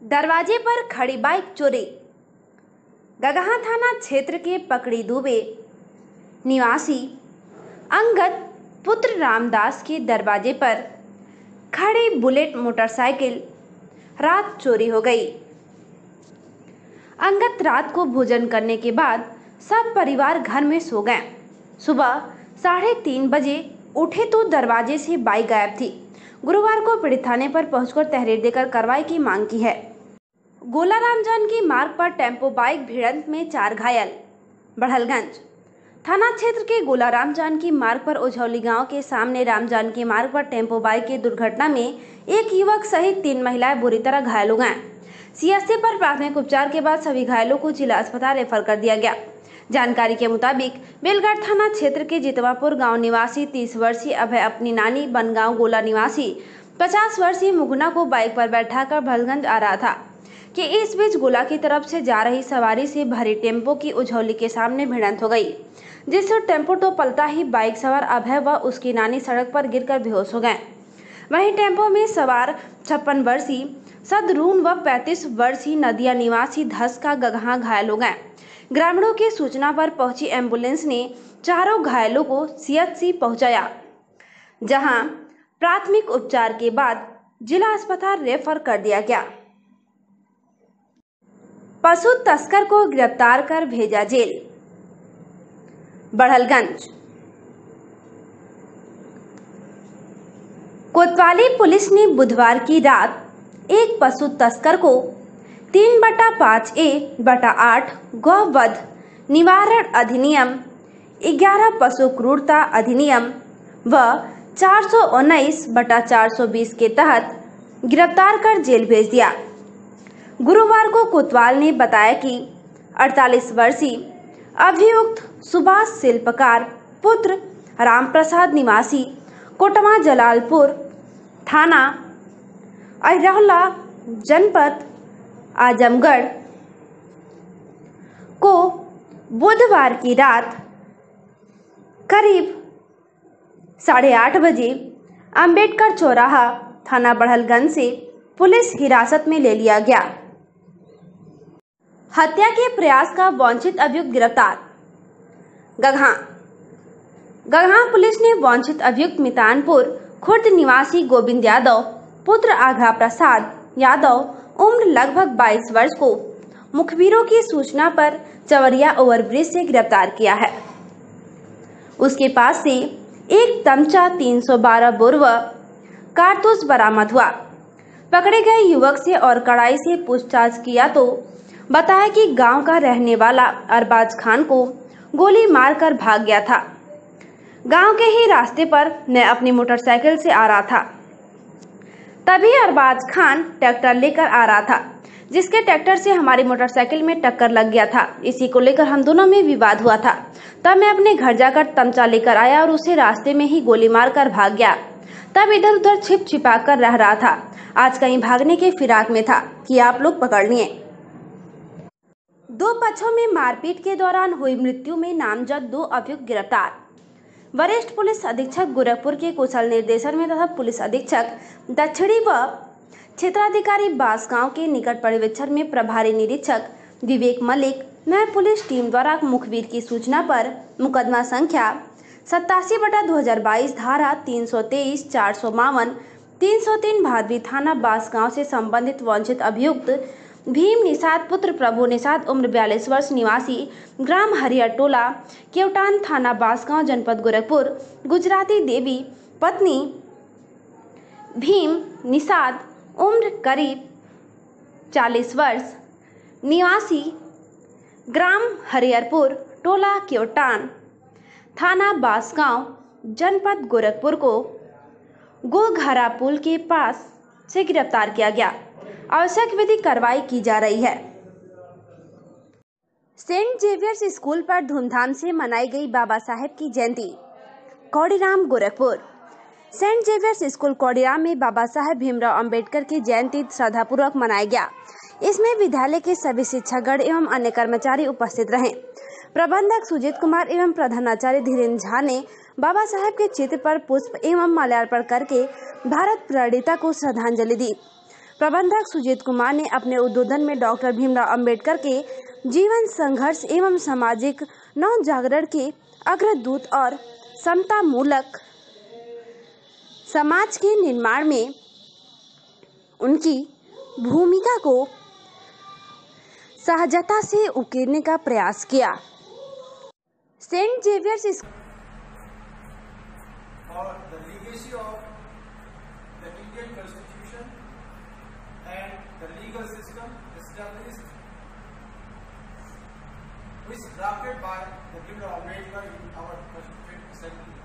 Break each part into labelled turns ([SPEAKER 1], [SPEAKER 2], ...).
[SPEAKER 1] दरवाजे पर खड़ी बाइक चोरी। गगहा थाना क्षेत्र के पकड़ी दुबे निवासी अंगद पुत्र रामदास के दरवाजे पर खड़ी बुलेट मोटरसाइकिल रात चोरी हो गई। अंगद रात को भोजन करने के बाद सब परिवार घर में सो गए। सुबह 3:30 बजे उठे तो दरवाजे से बाइक गायब थी। गुरुवार को पीड़ित थाने पर पहुंचकर तहरीर देकर कार्रवाई की मांग की है। गोला रामजानकी मार्ग पर टेम्पो बाइक भिड़ंत में 4 घायल। बढ़लगंज थाना क्षेत्र के गोला रामजानकी मार्ग पर उझौली गांव के सामने रामजानकी मार्ग पर टेम्पो बाइक की दुर्घटना में एक युवक सहित 3 महिलाएं बुरी तरह घायल हो गए। सीएससी पर प्राथमिक उपचार के बाद सभी घायलों को जिला अस्पताल रेफर कर दिया गया। जानकारी के मुताबिक बेलघाट थाना क्षेत्र के जितवापुर गांव निवासी 30 वर्षीय अभय अपनी नानी बनगांव गोला निवासी 50 वर्षीय मुगना को बाइक पर बैठाकर भलगंज आ रहा था कि इस बीच गोला की तरफ से जा रही सवारी से भरी टेम्पो की उझौली के सामने भिड़ंत हो गई, जिससे टेम्पो तो पलटा ही बाइक सवार अभय व उसकी नानी सड़क पर गिरकर बेहोश हो गए। वहीं टेम्पो में सवार 56 वर्षीय सदरून व 35 वर्षीय नदिया निवासी धस का गगहा घायल हो गए। ग्रामीणों की सूचना पर पहुंची एम्बुलेंस ने चारों घायलों को सीएचसी पहुंचाया, जहां प्राथमिक उपचार के बाद जिला अस्पताल रेफर कर दिया गया। पशु तस्कर को गिरफ्तार कर भेजा जेल। बढ़लगंज कोतवाली पुलिस ने बुधवार की रात एक पशु तस्कर को 3/5A/8 गौवध निवारण अधिनियम, 11 पशु क्रूरता अधिनियम व 419/420 के तहत गिरफ्तार कर जेल भेज दिया। गुरुवार को कोतवाल ने बताया कि 48 वर्षीय अभियुक्त सुभाष शिल्पकार पुत्र रामप्रसाद निवासी कोटमा जलालपुर थाना अहिरौला जनपद आजमगढ़ को बुधवार की रात करीब 8:30 बजे अंबेडकर चौराहा थाना बढ़लगंज से पुलिस हिरासत में ले लिया गया। हत्या के प्रयास का वांछित अभियुक्त गिरफ्तार। गगहा पुलिस ने वांछित अभियुक्त मितानपुर खुर्द निवासी गोविंद यादव पुत्र आघा प्रसाद यादव उम्र लगभग 22 वर्ष को मुखबिरों की सूचना पर चवरिया ओवरब्रिज से गिरफ्तार किया है। उसके पास से एक तमचा 312 बोर व कारतूस बरामद हुआ। पकड़े गए युवक से और कड़ाई से पूछताछ किया तो बताया कि गांव का रहने वाला अरबाज खान को गोली मारकर भाग गया था। गांव के ही रास्ते पर मैं अपनी मोटरसाइकिल से आ रहा था, तभी अरबाज खान ट्रैक्टर लेकर आ रहा था, जिसके ट्रैक्टर से हमारी मोटरसाइकिल में टक्कर लग गया था। इसी को लेकर हम दोनों में विवाद हुआ था। तब मैं अपने घर जाकर तमचा लेकर आया और उसे रास्ते में ही गोली मारकर भाग गया। तब इधर उधर छिपा कर रह रहा था। आज कहीं भागने के फिराक में था कि आप लोग पकड़ लिए। 2 पक्षों में मारपीट के दौरान हुई मृत्यु में नामजद 2 अभियुक्त गिरफ्तार। वरिष्ठ पुलिस अधीक्षक गोरखपुर के कुशल निर्देशन में तथा पुलिस अधीक्षक दक्षिणी व क्षेत्राधिकारी बांसगांव के निकट पर्यवेक्षण में प्रभारी निरीक्षक विवेक मलिक नए पुलिस टीम द्वारा मुखबिर की सूचना पर मुकदमा संख्या 87/2022 धारा 323, 452, 303 भादवी थाना बांसगांव से संबंधित वांछित अभियुक्त भीम निषाद पुत्र प्रभु निषाद उम्र 42 वर्ष निवासी ग्राम हरियर टोला केवटान थाना बांसगांव जनपद गोरखपुर गुजराती देवी पत्नी भीम निषाद उम्र करीब 40 वर्ष निवासी ग्राम हरिहरपुर टोला केवटान थाना बांसगांव जनपद गोरखपुर को गोघरा पुल के पास से गिरफ्तार किया गया। आवश्यक विधिक कार्रवाई की जा रही है। सेंट जेवियर्स स्कूल पर धूमधाम से मनाई गई बाबा साहेब की जयंती। Kaudiram Gorakhpur saint Xavier's school Kaudiram में बाबा साहेब भीमराव अंबेडकर की जयंती श्रद्धापूर्वक मनाया गया। इसमें विद्यालय के सभी शिक्षकगण एवं अन्य कर्मचारी उपस्थित रहे। प्रबंधक सुजीत कुमार एवं प्रधानाचार्य धीरेन्द्र झा ने बाबा साहेब के चित्र पर पुष्प एवं माल्यार्पण करके भारत प्रणेता को श्रद्धांजलि दी। प्रबंधक सुजीत कुमार ने अपने उद्बोधन में डॉक्टर भीमराव अंबेडकर के जीवन, संघर्ष एवं सामाजिक नव जागरण के अग्रदूत और समता मूलक समाज के निर्माण में उनकी भूमिका को सहजता से उकेरने का प्रयास किया। Saint Xavier's
[SPEAKER 2] for the legacy of the Indian Constitution and the legal system established, which drafted by the Bhimrao Ambedkar in our Constituent Assembly.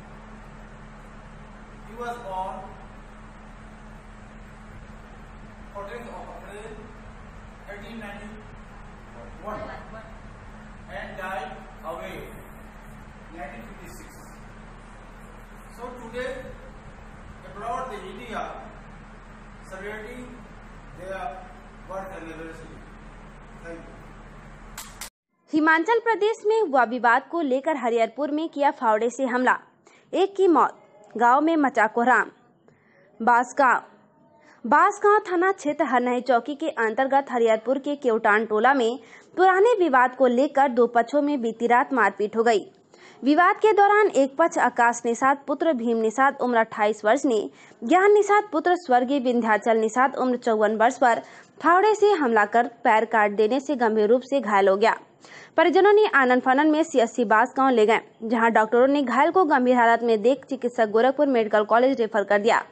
[SPEAKER 2] He was born 14th of April 1891 and died away 1956. So today, abroad the India celebrating their birth anniversary. Thank you.
[SPEAKER 1] Himachal Pradesh में हुआ विवाद को लेकर हरिहरपुर में किया फावड़े से हमला, एक की मौत, गांव में मचा कोहराम। बांसगांव थाना क्षेत्र हरनही चौकी के अंतर्गत हरिहरपुर के केवटान टोला में पुराने विवाद को लेकर दो पक्षों में बीती रात मारपीट हो गई। विवाद के दौरान एक पक्ष आकाश निषाद पुत्र भीम निषाद उम्र 28 वर्ष ने ज्ञान निषाद पुत्र स्वर्गीय विंध्याचल निषाद उम्र 54 वर्ष पर फावड़े से हमला कर पैर काट देने से गंभीर रूप से घायल हो गया। परिजनों ने आनन फानन में CSC बांसगांव ले गए, जहां डॉक्टरों ने घायल को गंभीर हालत में देख चिकित्सक गोरखपुर मेडिकल कॉलेज रेफर कर दिया।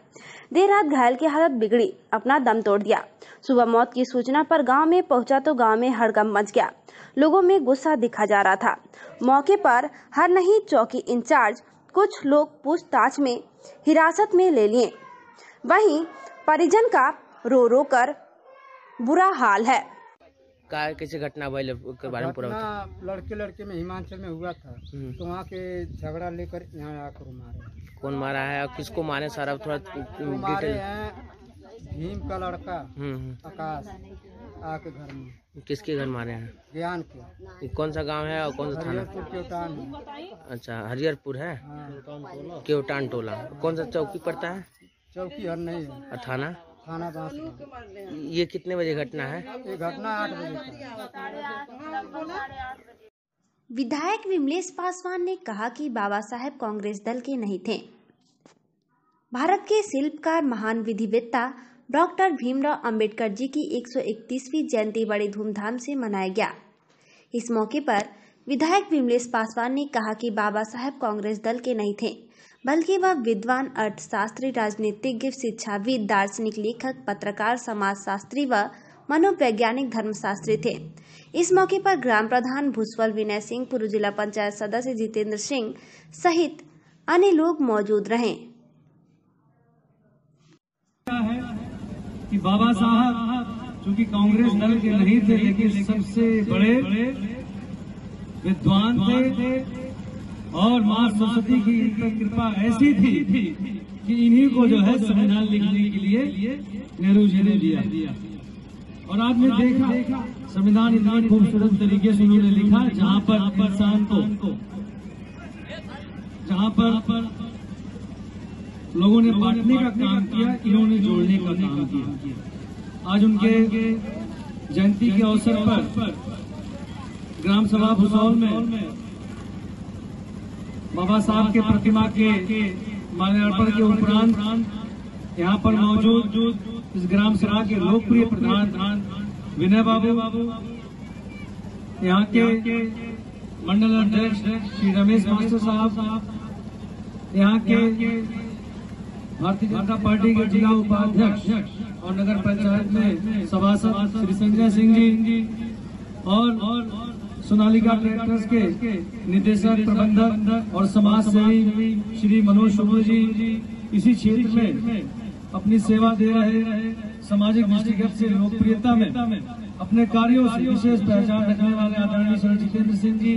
[SPEAKER 1] देर रात घायल की हालत बिगड़ी, अपना दम तोड़ दिया। सुबह मौत की सूचना पर गांव में पहुंचा तो गांव में हड़कंप मच गया। लोगों में गुस्सा दिखा जा रहा था। मौके पर हरनही चौकी इंचार्ज कुछ लोग पूछताछ में हिरासत में ले लिए। वहीं परिजन का रो रो कर बुरा हाल है।
[SPEAKER 3] कैसे घटना भइल के बारे में पूरा
[SPEAKER 4] लड़के में हिमाचल में हुआ था, तो वहाँ के झगड़ा लेकर यहाँ आकर मारे।
[SPEAKER 3] कौन मारा है और किसको मारे सारा थोड़ा
[SPEAKER 4] मारे हैं? भीम का लड़का आकाश आके घर में।
[SPEAKER 3] किसके घर मारे हैं?
[SPEAKER 4] ज्ञान के।
[SPEAKER 3] कौन सा गांव है और कौन सा थाना?
[SPEAKER 4] केवटान।
[SPEAKER 3] अच्छा, हरिहरपुर है।
[SPEAKER 4] हाँ।
[SPEAKER 3] केवटान टोला कौन सा चौकी पड़ता है?
[SPEAKER 4] चौकी हरनही है।
[SPEAKER 3] और थाना?
[SPEAKER 4] थाना बांसगांव।
[SPEAKER 3] ये कितने बजे घटना है?
[SPEAKER 4] ये घटना 8 बजे।
[SPEAKER 1] विधायक विमलेश पासवान ने कहा कि बाबा साहेब कांग्रेस दल के नहीं थे। भारत के शिल्पकार महान विधिवेत्ता डॉक्टर भीमराव अंबेडकर जी की 131वीं जयंती बड़ी धूमधाम से मनाया गया। इस मौके पर विधायक विमलेश पासवान ने कहा कि बाबा साहेब कांग्रेस दल के नहीं थे, बल्कि वह विद्वान, अर्थशास्त्री, राजनीतिज्ञ, शिक्षाविद, दार्शनिक, लेखक, पत्रकार, समाजशास्त्री व मनोवैज्ञानिक धर्मशास्त्री थे। इस मौके पर ग्राम प्रधान भूसवल विनय सिंह, पूर्व जिला पंचायत सदस्य जितेंद्र सिंह सहित अन्य लोग मौजूद रहे।
[SPEAKER 5] कि बाबा साहब चूंकि कांग्रेस दल के नहीं थे, लेकिन सबसे बड़े विद्वान थे और मां सरस्वती की कृपा ऐसी थी कि इन्हीं को जो है संविधान लिखने के लिए नेहरू जी ने दिया। और आपने देखा संविधान इतनी खूबसूरत तरीके से उन्होंने लिखा, जहां पर इंसान को, जहां पर लोगों ने बांटने का काम किया, इन्होंने जोड़ने का काम किया। आज उनके जयंती के अवसर पर ग्राम सभा भूसौल में बाबा साहब के प्रतिमा के माल्यार्पण के उपरांत यहाँ पर मौजूद इस ग्राम सभा के लोकप्रिय प्रधान विनय बाबू, यहाँ के मंडल अध्यक्ष श्री रमेश मास्टर साहब, यहाँ के भारतीय जनता पार्टी के जिला उपाध्यक्ष और नगर पंचायत में सभासद श्री संजय सिंह जी और सोनालिका ट्रैक्टर्स के निदेशक, प्रबंधक और समाज सेवी श्री मनोज शुभू जी इसी क्षेत्र में अपनी सेवा दे रहे, सामाजिक दृष्टिगत से लोकप्रियता में अपने कार्यों से विशेष पहचान रखने वाले आदरणीय श्री जितेंद्र सिंह जी।